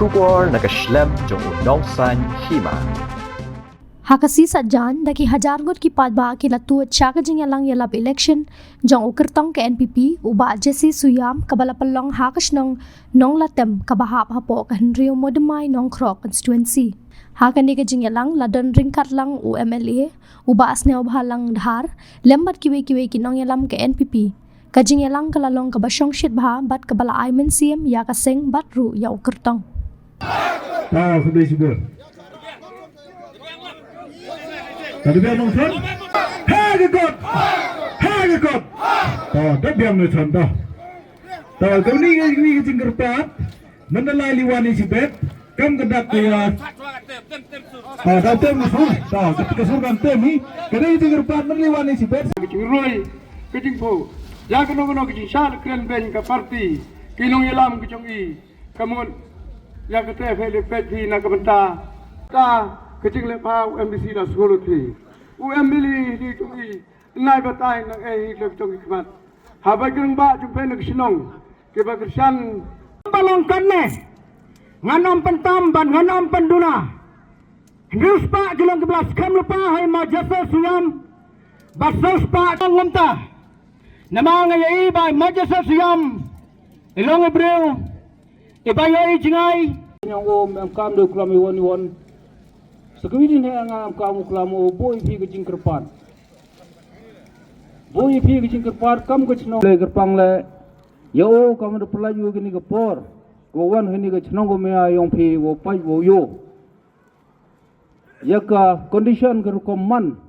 Shubor nakaslem jong unongsan hima. Hakasi sajan daki hajar ngot ki padba ki latu chaga jing yalang yalap election jong ukertong ke NPP uba jesi suyam kabala pelong hakas nong latem kabahap hapo kan rio modemai nong krok constituency. Hakan ni ke jing yalang ladon ringkat lang u MLA uba asne obhalang dhar lembat kiwe ki nong yalam ke NPP. Kajing yalang kalalong kabasong shit bha bat kabala aimen CM ya kaseng bat ru ya ukertong. Sudah sudah. Tadi biar nonton. Hei gekot. Dah biar nonton dah. Kau ni jingkar pat. Mendelai liwani si bet. Kam kedak kaya. Dah tem musuh. Ketika surgan tem ni. Kena jingkar pat meneliwani si bet. Roy, kejingpo. Ya kena kejing syar keren ben ke parti. Kinong yalam kejongi. Kamu ya kata FLP nak kebentar. Ta kecing lepa UMBC dah sekolah tu. UMBC di tungi naik batai nak hidup tungi kemat. Habai kereng ba jumpa nak sinong. Keba kersan balongkan ne. Nganom pentamban nganom penduna. Hendus pak jelang 11 kam lupa hai majasa suyam. Basos pak ngomta. Nama ngayai ba majasa suyam. Ilong ibreu. Ibayai jingai. Yang kam do klami won. Sekewini ni ang kamu kelamu boy pi kecing kerpan. Boy pi kecing kerpan kam kecino le kerpang le. Yo kamu do pelaju gini kepor. Gowan hini kecino go mea yong pi go pai go yo. Yaka condition kerukoman.